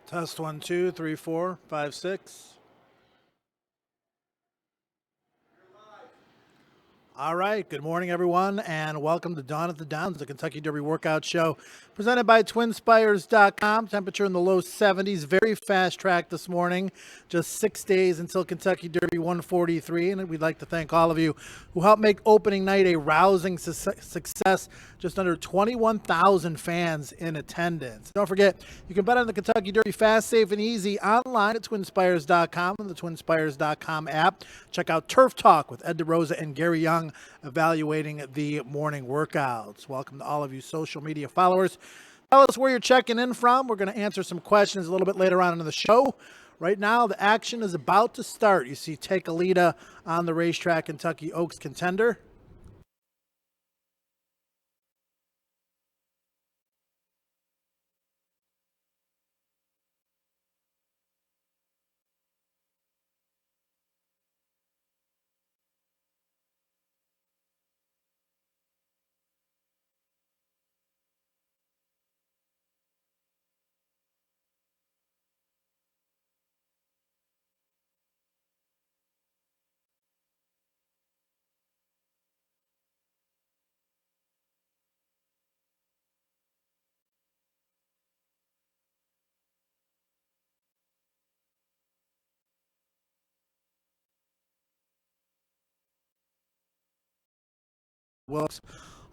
Test 1, 2, 3, 4, 5, 6. All right. Good morning, everyone, and welcome to Dawn at the Downs, the Kentucky Derby Workout Show, presented by TwinSpires.com. Temperature in the low 70s. Very fast track this morning. Just 6 days until Kentucky Derby 143, and we'd like to thank all of you who helped make opening night a rousing success. Just under 21,000 fans in attendance. Don't forget, you can bet on the Kentucky Derby fast, safe, and easy online at TwinSpires.com and the TwinSpires.com app. Check out Turf Talk with Ed DeRosa and Gary Young evaluating the morning workouts. Welcome to all of you social media followers. Tell us where you're checking in from. We're going to answer some questions a little bit later on in the show. Right now, the action is about to start. You see Take a Leader on the racetrack, Kentucky Oaks Contender. Wilkes,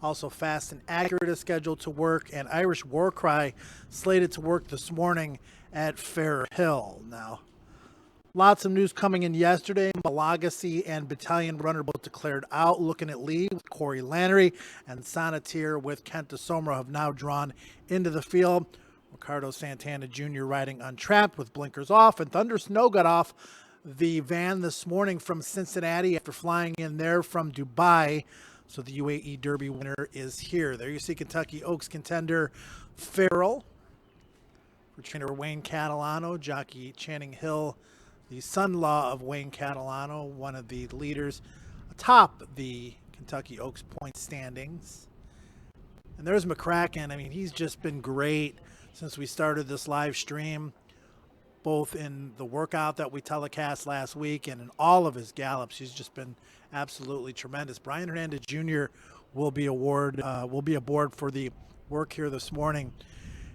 also Fast and Accurate is scheduled to work, and Irish War Cry slated to work this morning at Fair Hill. Now, lots of news coming in yesterday. Malagasy and Battalion Runner both declared out. Looking at lead with Corey Lannery, and Sonnet with Kent DeSomro have now drawn into the field. Ricardo Santana Jr. riding untrapped with blinkers off, and Thunder Snow got off the van this morning from Cincinnati after flying in there from Dubai. So the UAE Derby winner is here. There you see Kentucky Oaks contender Farrell. For trainer Wayne Catalano, jockey Channing Hill, the son-in-law of Wayne Catalano, one of the leaders atop the Kentucky Oaks point standings. And there's McCracken. I mean, he's just been great since we started this live stream, both in the workout that we telecast last week and in all of his gallops. He's just been absolutely tremendous. Brian Hernandez Jr. will be aboard for the work here this morning.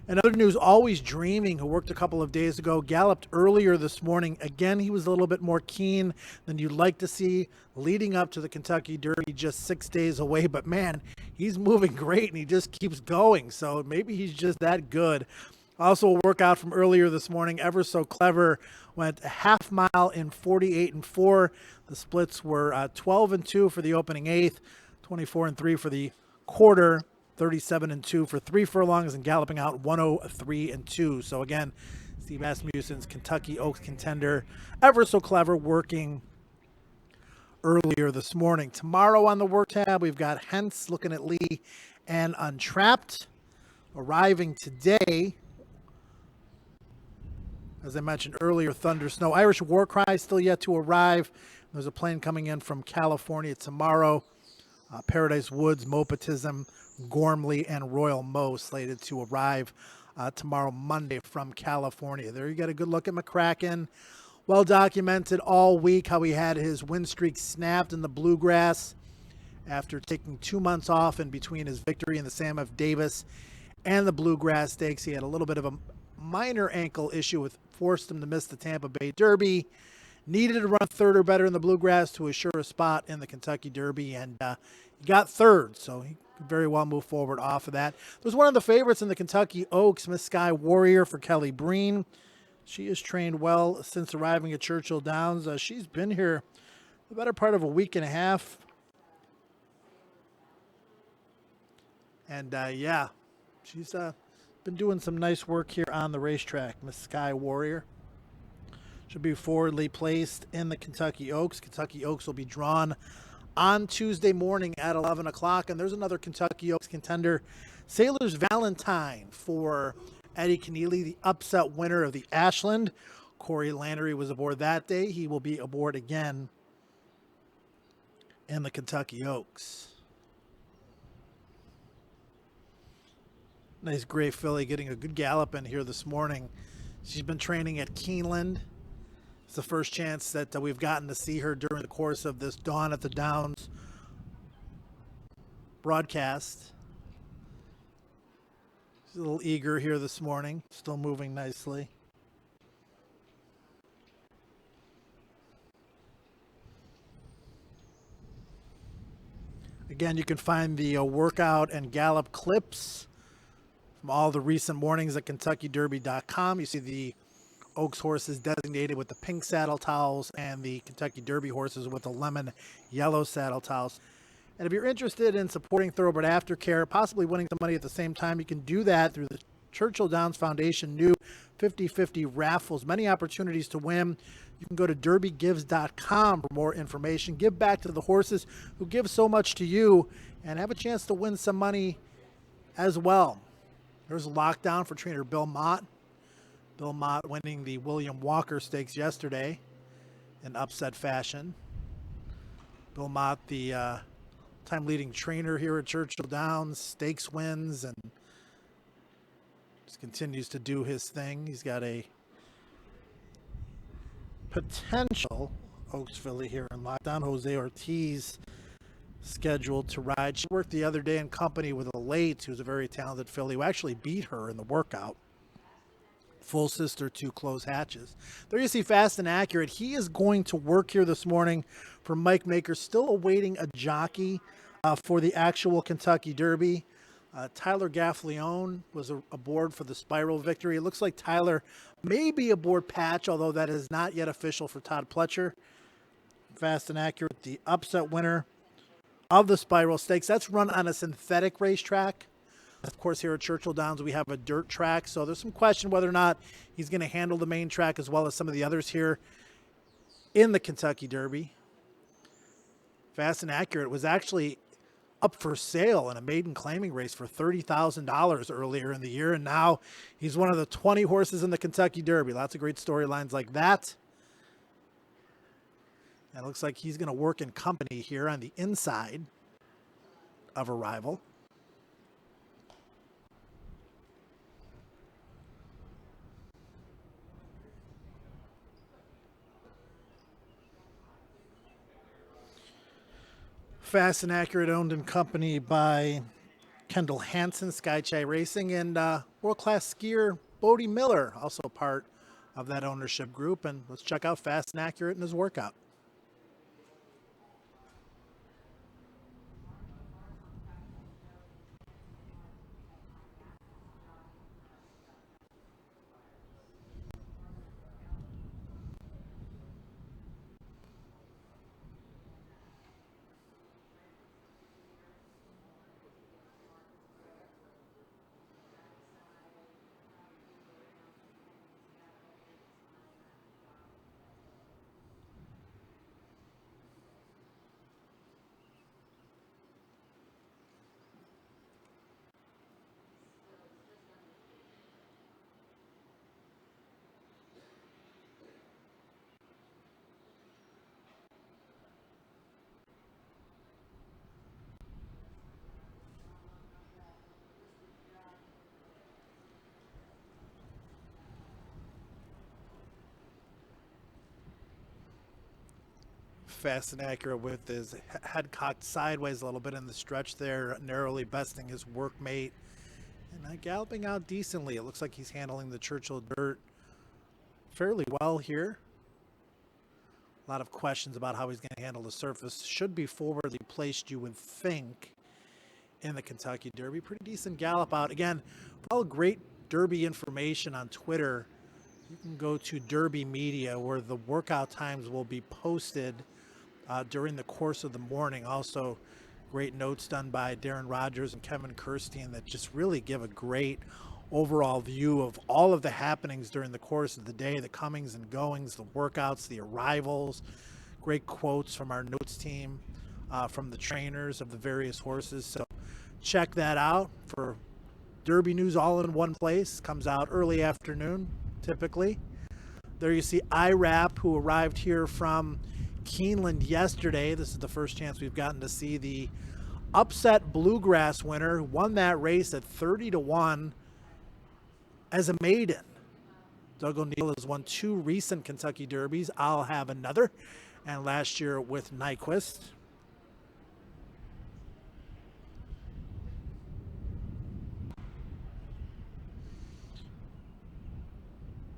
And other news, Always Dreaming, who worked a couple of days ago, galloped earlier this morning. Again, he was a little bit more keen than you'd like to see leading up to the Kentucky Derby, just 6 days away. But man, he's moving great and he just keeps going. So maybe he's just that good. Also, a workout from earlier this morning, Ever So Clever went a half mile in 48-4. The splits were 12-2 for the opening eighth, 24-3 for the quarter, 37-2 for 3 furlongs, and galloping out 103-2. So again, Steve Asmussen's Kentucky Oaks contender, Ever So Clever, working earlier this morning. Tomorrow on the work tab, we've got Hence, Looking at Lee, and Untrapped. Arriving today, as I mentioned earlier, Thunder Snow. Irish War Cry still yet to arrive. There's a plane coming in from California tomorrow. Paradise Woods, Mopatism, Gormley, and Royal Mo slated to arrive tomorrow, Monday, from California. There you get a good look at McCracken. Well documented all week how he had his win streak snapped in the Bluegrass after taking 2 months off in between his victory in the Sam F. Davis and the Bluegrass Stakes. He had a little bit of a minor ankle issue with forced him to miss the Tampa Bay Derby. Needed to run third or better in the Bluegrass to assure a spot in the Kentucky Derby, and he got third, so he could very well move forward off of that. There's one of the favorites in the Kentucky Oaks, Miss Sky Warrior for Kelly Breen. She has trained well since arriving at Churchill Downs. She's been here the better part of a week and a half. And yeah, she's been doing some nice work here on the racetrack, Miss Sky Warrior. Should be forwardly placed in the Kentucky Oaks. Kentucky Oaks will be drawn on Tuesday morning at 11 o'clock. And there's another Kentucky Oaks contender, Sailor's Valentine for Eddie Keneally, the upset winner of the Ashland. Corey Lannery was aboard that day. He will be aboard again in the Kentucky Oaks. Nice gray filly getting a good gallop in here this morning. She's been training at Keeneland. It's the first chance that we've gotten to see her during the course of this Dawn at the Downs broadcast. She's a little eager here this morning, still moving nicely. Again, you can find the workout and gallop clips from all the recent mornings at KentuckyDerby.com. You see the Oaks horses designated with the pink saddle towels and the Kentucky Derby horses with the lemon yellow saddle towels. And if you're interested in supporting Thoroughbred Aftercare, possibly winning some money at the same time, you can do that through the Churchill Downs Foundation new 50/50 raffles. Many opportunities to win. You can go to derbygives.com for more information. Give back to the horses who give so much to you and have a chance to win some money as well. There's a lockdown for trainer Bill Mott. Bill Mott winning the William Walker Stakes yesterday in upset fashion. Bill Mott, the time leading trainer here at Churchill Downs, stakes wins, and just continues to do his thing. He's got a potential Oaks filly here in lockdown. Jose Ortiz scheduled to ride. She worked the other day in company with a Late, who's a very talented filly, who actually beat her in the workout. Full sister to Close Hatches. There you see Fast and Accurate. He is going to work here this morning for Mike Maker, still awaiting a jockey for the actual Kentucky Derby. Tyler Gaffleone was aboard for the Spiral victory. It looks like Tyler may be aboard Patch, although that is not yet official for Todd Pletcher. Fast and Accurate, the upset winner of the Spiral Stakes. That's run on a synthetic racetrack. Of course, here at Churchill Downs, we have a dirt track, so there's some question whether or not he's going to handle the main track as well as some of the others here in the Kentucky Derby. Fast and Accurate was actually up for sale in a maiden claiming race for $30,000 earlier in the year, and now he's one of the 20 horses in the Kentucky Derby. Lots of great storylines like that. And it looks like he's going to work in company here on the inside of Arrival. Fast and Accurate, owned in company by Kendall Hansen, Skychai Racing, and world-class skier Bodie Miller, also part of that ownership group. And let's check out Fast and Accurate in his workout. Fast and Accurate with his head cocked sideways a little bit in the stretch there, narrowly besting his workmate. And galloping out decently. It looks like he's handling the Churchill dirt fairly well here. A lot of questions about how he's going to handle the surface. Should be forwardly placed, you would think, in the Kentucky Derby. Pretty decent gallop out. Again, for all great Derby information on Twitter, you can go to Derby Media, where the workout times will be posted during the course of the morning. Also, great notes done by Darren Rogers and Kevin Kirstein that just really give a great overall view of all of the happenings during the course of the day, the comings and goings, the workouts, the arrivals. Great quotes from our notes team, from the trainers of the various horses. So check that out for Derby news all in one place. Comes out early afternoon, typically. There you see IRAP, who arrived here from Keeneland yesterday. This is the first chance we've gotten to see the upset Bluegrass winner, who won that race at 30-1 as a maiden. Doug O'Neill has won 2 recent Kentucky Derbies. I'll have another. And last year with Nyquist.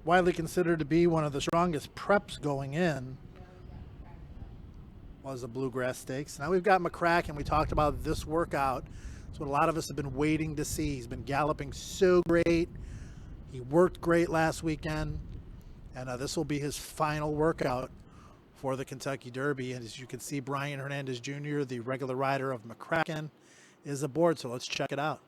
Widely considered to be one of the strongest preps going in was the Bluegrass Stakes. Now we've got McCracken. We talked about this workout. It's what a lot of us have been waiting to see. He's been galloping so great. He worked great last weekend. And this will be his final workout for the Kentucky Derby. And as you can see, Brian Hernandez Jr., the regular rider of McCracken, is aboard. So let's check it out.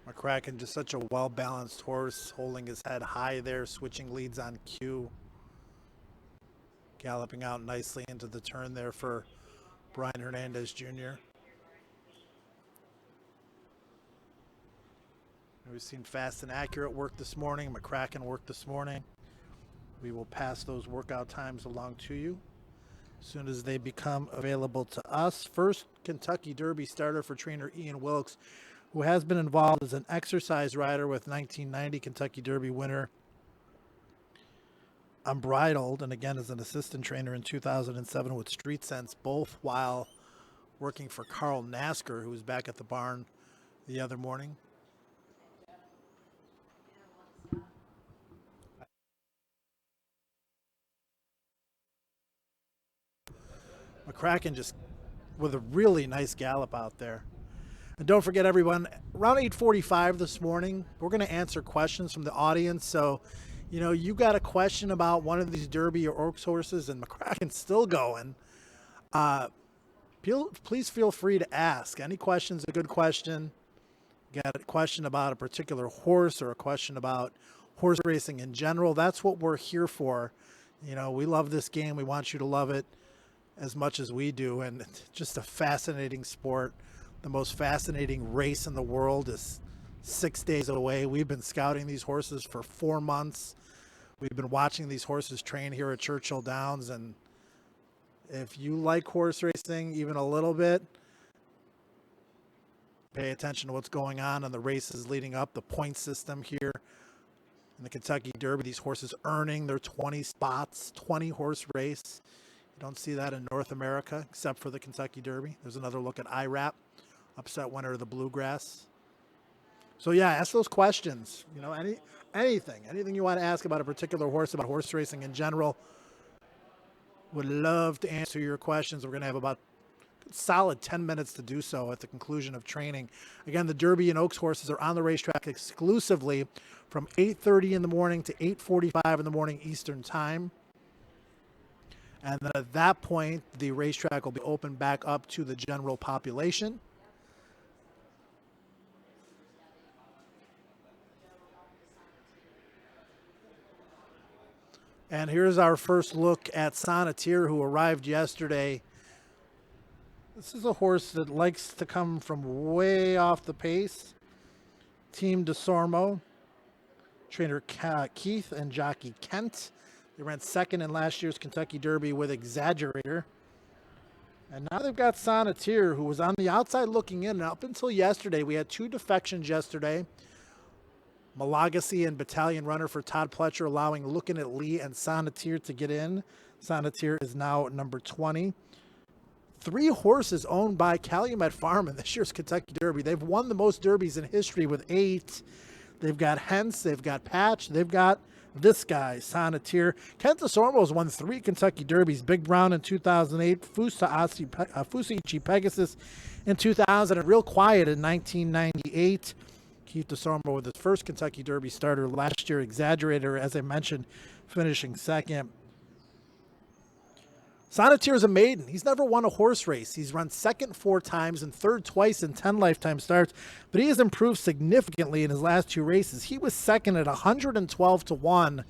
McCracken, just such a well-balanced horse, holding his head high there, switching leads on cue. Galloping out nicely into the turn there for Brian Hernandez Jr. We've seen fast and accurate work this morning. McCracken work this morning. We will pass those workout times along to you as soon as they become available to us. First Kentucky Derby starter for trainer Ian Wilkes, who has been involved as an exercise rider with 1990 Kentucky Derby winner Unbridled, and again as an assistant trainer in 2007 with Street Sense, both while working for Carl Nasker, who was back at the barn the other morning. McCracken just with a really nice gallop out there. And don't forget, everyone, around 8:45 this morning, we're going to answer questions from the audience. So, you know, you got a question about one of these Derby or Oaks horses and McCracken's still going, please feel free to ask. Any question's a good question. Got a question about a particular horse or a question about horse racing in general, that's what we're here for. You know, we love this game. We want you to love it as much as we do. And it's just a fascinating sport. The most fascinating race in the world is 6 days away. We've been scouting these horses for 4 months. We've been watching these horses train here at Churchill Downs. And if you like horse racing even a little bit, pay attention to what's going on in the races leading up, the point system here in the Kentucky Derby. These horses earning their 20 spots, 20 horse race. You don't see that in North America except for the Kentucky Derby. There's another look at IRAP, upset winner of the Bluegrass. So yeah, ask those questions. You know, anything you want to ask about a particular horse, about horse racing in general. Would love to answer your questions. We're going to have about a solid 10 minutes to do so at the conclusion of training. Again, the Derby and Oaks horses are on the racetrack exclusively from 8:30 in the morning to 8:45 in the morning Eastern time. And then at that point, the racetrack will be opened back up to the general population. And here's our first look at Sonnet, who arrived yesterday. This is a horse that likes to come from way off the pace. Team DeSormo, trainer Keith and jockey Kent. They ran second in last year's Kentucky Derby with Exaggerator. And now they've got Sonnet, who was on the outside looking in. And up until yesterday, we had 2 defections yesterday. Malagasy and Battalion Runner for Todd Pletcher, allowing Looking at Lee and Sonnet to get in. Sonnet is now number 20. 3 horses owned by Calumet Farm in this year's Kentucky Derby. They've won the most derbies in history with 8. They've got Hence, they've got Patch, they've got this guy, Sonnet. Kent Desormo's won 3 Kentucky Derbies. Big Brown in 2008, Fusici Pegasus in 2000, and Real Quiet in 1998. Keith Desormo with his first Kentucky Derby starter last year. Exaggerator, as I mentioned, finishing second. Sonneteer is a maiden. He's never won a horse race. He's run second 4 times and third twice in 10 lifetime starts, but he has improved significantly in his last 2 races. He was second at 112-1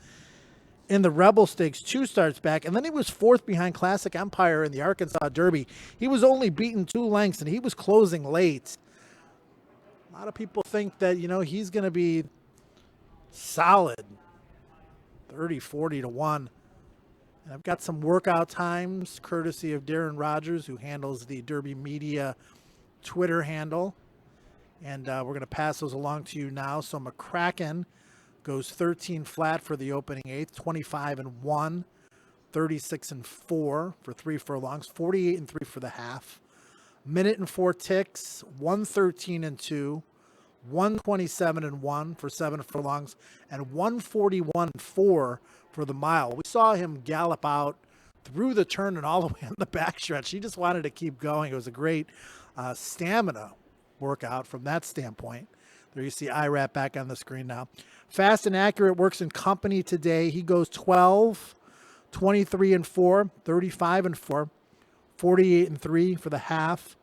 in the Rebel Stakes 2 starts back, and then he was 4th behind Classic Empire in the Arkansas Derby. He was only beaten 2 lengths, and he was closing late. A lot of people think that, he's going to be solid 30-40-1. And I've got some workout times courtesy of Darren Rogers, who handles the Derby Media Twitter handle. And we're going to pass those along to you now. So McCracken goes 13 flat for the opening 8th, 25-1, 36-4 for 3 furlongs, 48-3 for the half. Minute and 4 ticks, 113-2, 127-1 for 7 furlongs, and 141-4 for the mile. We saw him gallop out through the turn and all the way on the backstretch. He just wanted to keep going. It was a great stamina workout from that standpoint. There you see IRAP back on the screen now. Fast and Accurate works in company today. He goes 12, 23-4, 35-4, 48-3 for the half.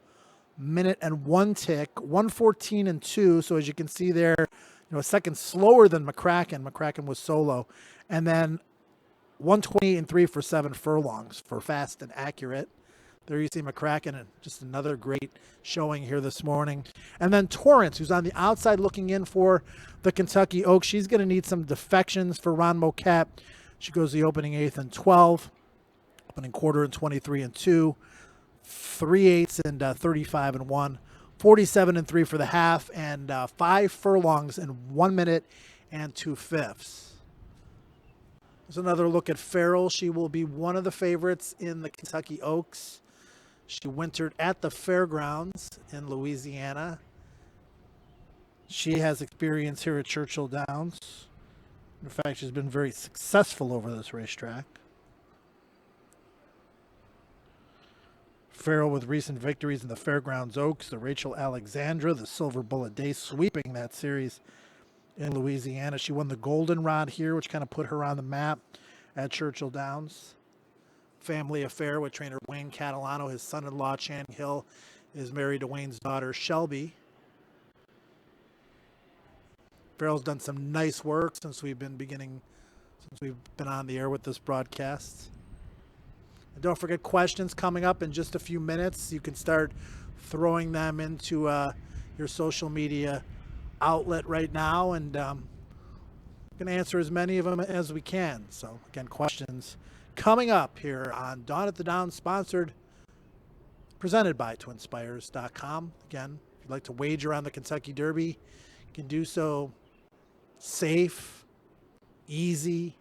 Minute and 1 tick, 114-2. So as you can see there, a second slower than McCracken. McCracken was solo. And then 128-3 for 7 furlongs for Fast and Accurate. There you see McCracken, and just another great showing here this morning. And then Torrance, who's on the outside looking in for the Kentucky Oaks. She's going to need some defections for Ron Moquette. She goes the opening 8th and 12, opening quarter and 23-2, 3/8 and 35-1, 47-3 for the half, and 5 furlongs in 1 minute and 2/5. There's another look at Farrell. She will be one of the favorites in the Kentucky Oaks. She wintered at the fairgrounds in Louisiana. She has experience here at Churchill Downs. In fact, she's been very successful over this racetrack. Farrell with recent victories in the Fairgrounds Oaks, the Rachel Alexandra, the Silver Bullet Day, sweeping that series in Louisiana. She won the Goldenrod here, which kind of put her on the map at Churchill Downs. Family affair with trainer Wayne Catalano. His son-in-law, Channing Hill, is married to Wayne's daughter, Shelby. Farrell's done some nice work since we've been on the air with this broadcast. And don't forget, questions coming up in just a few minutes. You can start throwing them into your social media outlet right now, and going to answer as many of them as we can. So again, questions coming up here on Dawn at the Downs, presented by twinspires.com. Again, if you'd like to wager on the Kentucky Derby, you can do so safe, easy,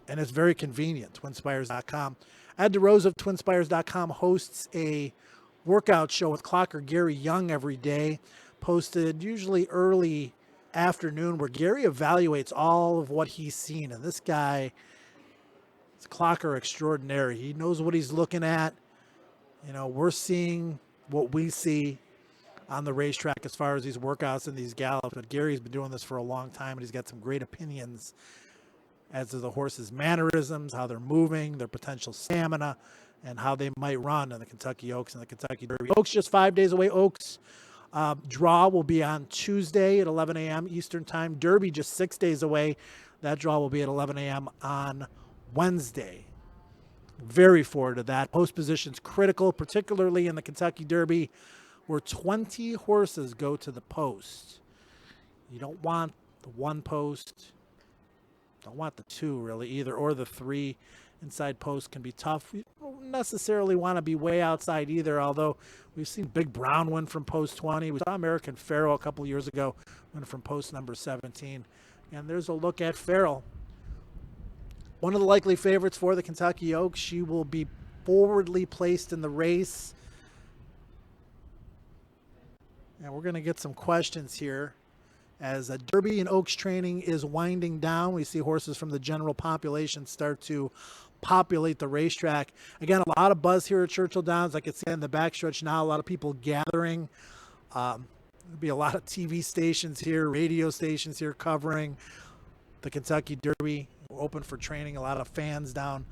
and it's very convenient. twinspires.com. Ed DeRose of twinspires.com hosts a workout show with clocker Gary Young every day, posted usually early afternoon, where Gary evaluates all of what he's seen. And this guy is clocker extraordinary. He knows what he's looking at. We're seeing what we see on the racetrack as far as these workouts and these gallops. But Gary's been doing this for a long time, and he's got some great opinions as to the horses' mannerisms, how they're moving, their potential stamina, and how they might run in the Kentucky Oaks and the Kentucky Derby. Oaks just 5 days away. Oaks draw will be on Tuesday at 11 a.m. Eastern Time. Derby just 6 days away. That draw will be at 11 a.m. on Wednesday. Very forward to that. Post position's critical, particularly in the Kentucky Derby, where 20 horses go to the post. You don't want the 1 post. Don't want the 2 really either, or the 3. Inside post can be tough. You don't necessarily want to be way outside either, although we've seen Big Brown win from post 20. We saw American Pharoah a couple years ago win from post number 17. And there's a look at Farrell. One of the likely favorites for the Kentucky Oaks. She will be forwardly placed in the race. And we're going to get some questions here. As Derby and Oaks training is winding down, we see horses from the general population start to populate the racetrack. Again, a lot of buzz here at Churchill Downs. I can see in the backstretch now, a lot of people gathering. There'll be a lot of TV stations here, radio stations here covering the Kentucky Derby. We're open for training. A lot of fans down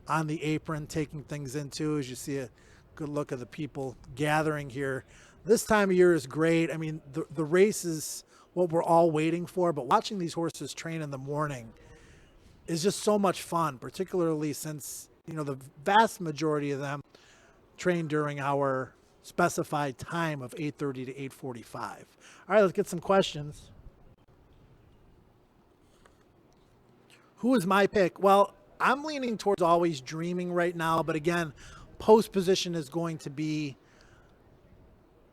on the apron taking things into as you see a good look of the people gathering here. This time of year is great. I mean, the race is what we're all waiting for, but watching these horses train in the morning is just so much fun, particularly since, the vast majority of them train during our specified time of 8:30 to 8:45. All right, let's get some questions. Who is my pick? Well, I'm leaning towards Always Dreaming right now, but again, post position is going to be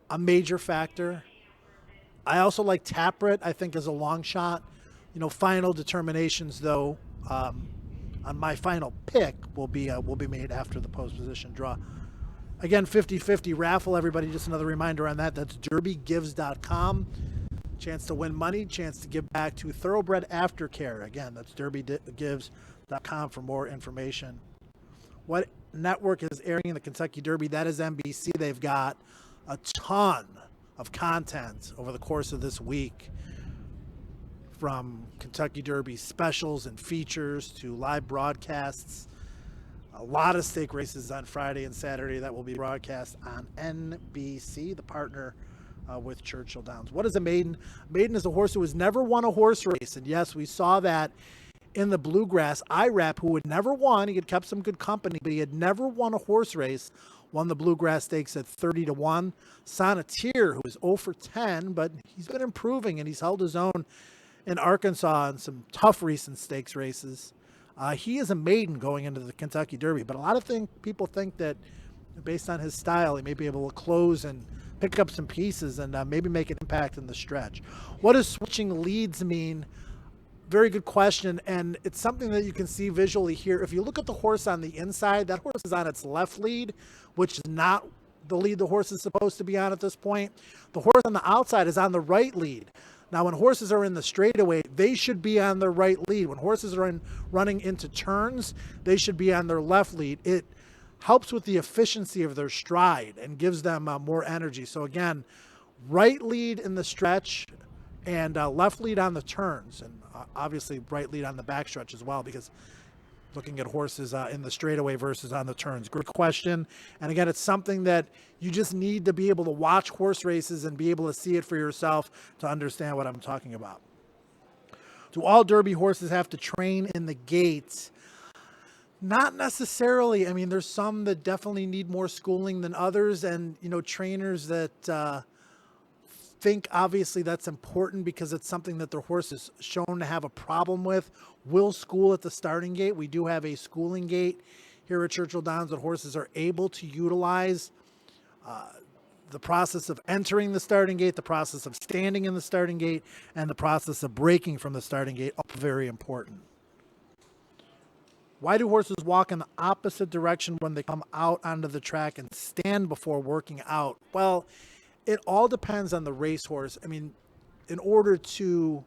a major factor. I also like Taprit, I think, as a long shot. Final determinations, though, on my final pick will be made after the post position draw. Again, 50-50 raffle, everybody. Just another reminder on that. That's derbygives.com. Chance to win money, chance to give back to Thoroughbred Aftercare. Again, that's derbygives.com for more information. What network is airing the Kentucky Derby? That is NBC. They've got a ton of content over the course of this week, from Kentucky Derby specials and features to live broadcasts. A lot of stake races on Friday and Saturday that will be broadcast on NBC, the partner with Churchill Downs. What is a maiden? Maiden is a horse who has never won a horse race, and yes, we saw that in the Bluegrass. IRAP, who had never won, he had kept some good company, but he had never won a horse race, won the Bluegrass Stakes at 30-1. Sonneteer, who is 0 for 10, but he's been improving, and he's held his own in Arkansas in some tough recent stakes races. He is a maiden going into the Kentucky Derby, but a lot of people think that based on his style, he may be able to close and pick up some pieces and maybe make an impact in the stretch. What does switching leads mean? Very good question, and it's something that you can see visually here. If you look at the horse on the inside, that horse is on its left lead, which is not the lead the horse is supposed to be on at this point. The horse on the outside is on the right lead. Now, when horses are in the straightaway, they should be on their right lead. When horses are running into turns, they should be on their left lead. It helps with the efficiency of their stride and gives them more energy. So again, right lead in the stretch and left lead on the turns, and obviously right lead on the backstretch as well, because looking at horses in the straightaway versus on the turns. Great question. And again, it's something that you just need to be able to watch horse races and be able to see it for yourself to understand what I'm talking about. Do all Derby horses have to train in the gates? Not necessarily. I mean, there's some that definitely need more schooling than others, and trainers that think obviously that's important because it's something that their horse is shown to have a problem with, will school at the starting gate. We do have a schooling gate here at Churchill Downs that horses are able to utilize. The process of entering the starting gate, the process of standing in the starting gate, and the process of breaking from the starting gate, all very important. Why do horses walk in the opposite direction when they come out onto the track and stand before working out? Well, it all depends on the racehorse. I mean, in order to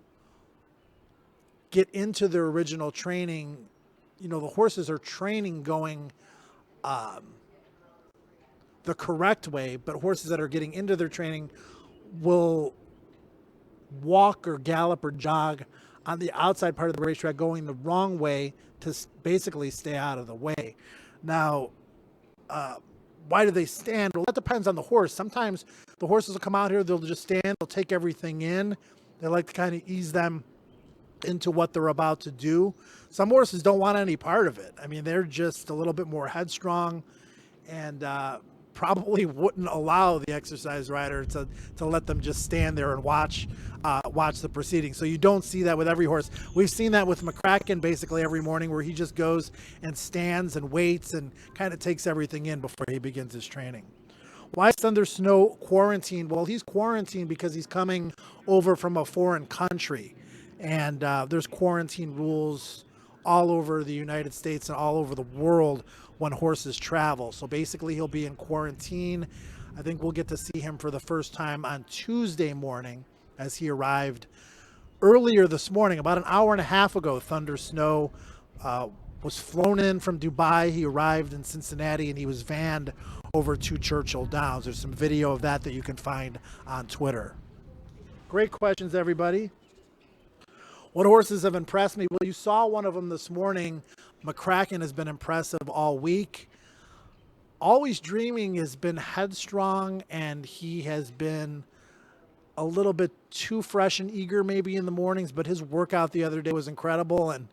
get into their original training, the horses are training going the correct way, but horses that are getting into their training will walk or gallop or jog on the outside part of the racetrack going the wrong way to basically stay out of the way. Now, why do they stand? Well, that depends on the horse. Sometimes the horses will come out here, they'll just stand, they'll take everything in. They like to kind of ease them into what they're about to do. Some horses don't want any part of it. I mean, they're just a little bit more headstrong and probably wouldn't allow the exercise rider to let them just stand there and watch the proceedings. So you don't see that with every horse. We've seen that with McCracken basically every morning, where he just goes and stands and waits and kind of takes everything in before he begins his training. Why is Thunder Snow quarantined? Well, he's quarantined because he's coming over from a foreign country, and there's quarantine rules all over the United States and all over the world when horses travel. So basically he'll be in quarantine. I think we'll get to see him for the first time on Tuesday morning, as he arrived earlier this morning, about an hour and a half ago. Thunder Snow was flown in from Dubai. He arrived in Cincinnati and he was vanned over to Churchill Downs. There's some video of that you can find on Twitter. Great questions, everybody. What horses have impressed me? Well, you saw one of them this morning. McCracken has been impressive all week. Always Dreaming has been headstrong, and he has been a little bit too fresh and eager maybe in the mornings, but his workout the other day was incredible. And,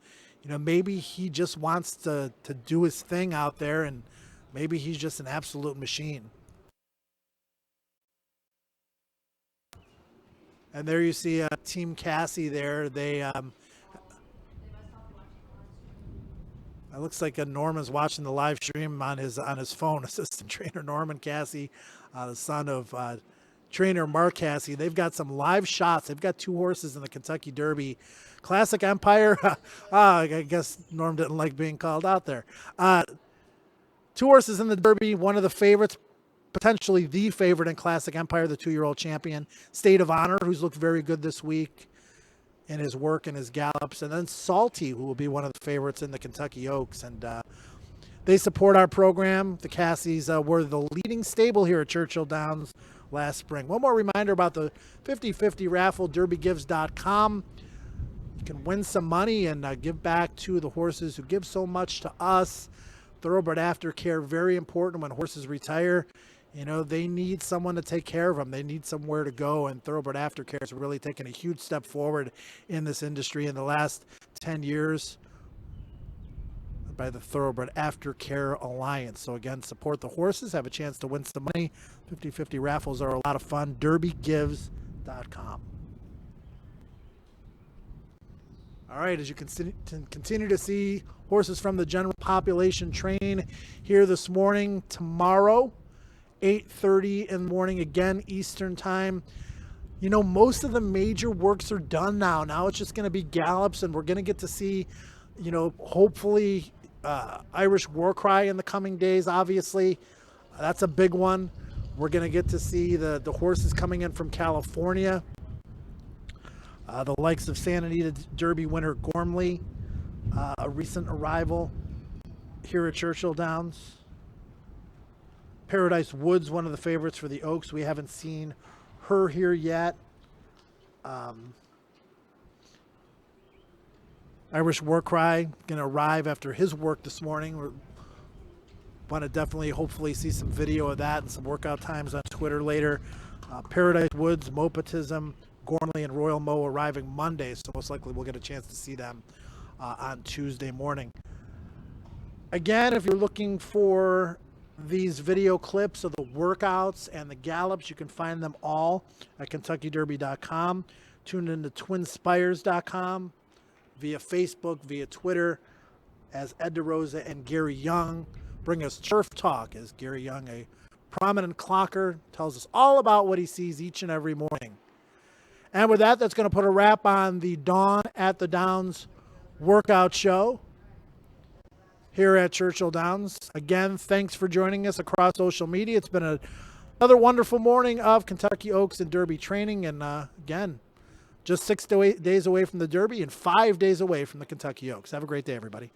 maybe he just wants to do his thing out there, and maybe he's just an absolute machine. And there you see Team Cassie there. It looks like Norman's watching the live stream on his phone. Assistant trainer Norman Cassie, the son of trainer Mark Cassie. They've got some live shots. They've got two horses in the Kentucky Derby. Classic Empire. I guess Norm didn't like being called out there. Two horses in the Derby. One of the favorites, potentially the favorite in Classic Empire, the 2-year-old champion, State of Honor, who's looked very good this week in his work and his gallops. And then Salty, who will be one of the favorites in the Kentucky Oaks. And they support our program. The Cassies were the leading stable here at Churchill Downs last spring. One more reminder about the 50/50 raffle, derbygives.com. You can win some money and give back to the horses who give so much to us. Thoroughbred aftercare, very important when horses retire. They need someone to take care of them. They need somewhere to go, and Thoroughbred Aftercare has really taken a huge step forward in this industry in the last 10 years by the Thoroughbred Aftercare Alliance. So again, support the horses, have a chance to win some money. 50/50 raffles are a lot of fun. derbygives.com. All right, as you continue to see horses from the general population train here this morning, tomorrow, 8:30 in the morning, again, Eastern time. Most of the major works are done now. Now it's just going to be gallops, and we're going to get to see, hopefully Irish War Cry in the coming days, obviously. That's a big one. We're going to get to see the horses coming in from California. The likes of Santa Anita Derby winner Gormley, a recent arrival here at Churchill Downs. Paradise Woods, one of the favorites for the Oaks. We haven't seen her here yet. Irish War Cry going to arrive after his work this morning. We want to definitely, hopefully, see some video of that and some workout times on Twitter later. Paradise Woods, Mopatism, Gormley, and Royal Mo arriving Monday, so most likely we'll get a chance to see them on Tuesday morning. Again, if you're looking for these video clips of the workouts and the gallops, you can find them all at KentuckyDerby.com. Tune into TwinSpires.com, via Facebook, via Twitter, as Ed DeRosa and Gary Young bring us Turf Talk, as Gary Young, a prominent clocker, tells us all about what he sees each and every morning. And with that, that's going to put a wrap on the Dawn at the Downs workout show here at Churchill Downs. Again, thanks for joining us across social media. It's been another wonderful morning of Kentucky Oaks and Derby training. And again, just 6 to 8 days away from the Derby and 5 days away from the Kentucky Oaks. Have a great day, everybody.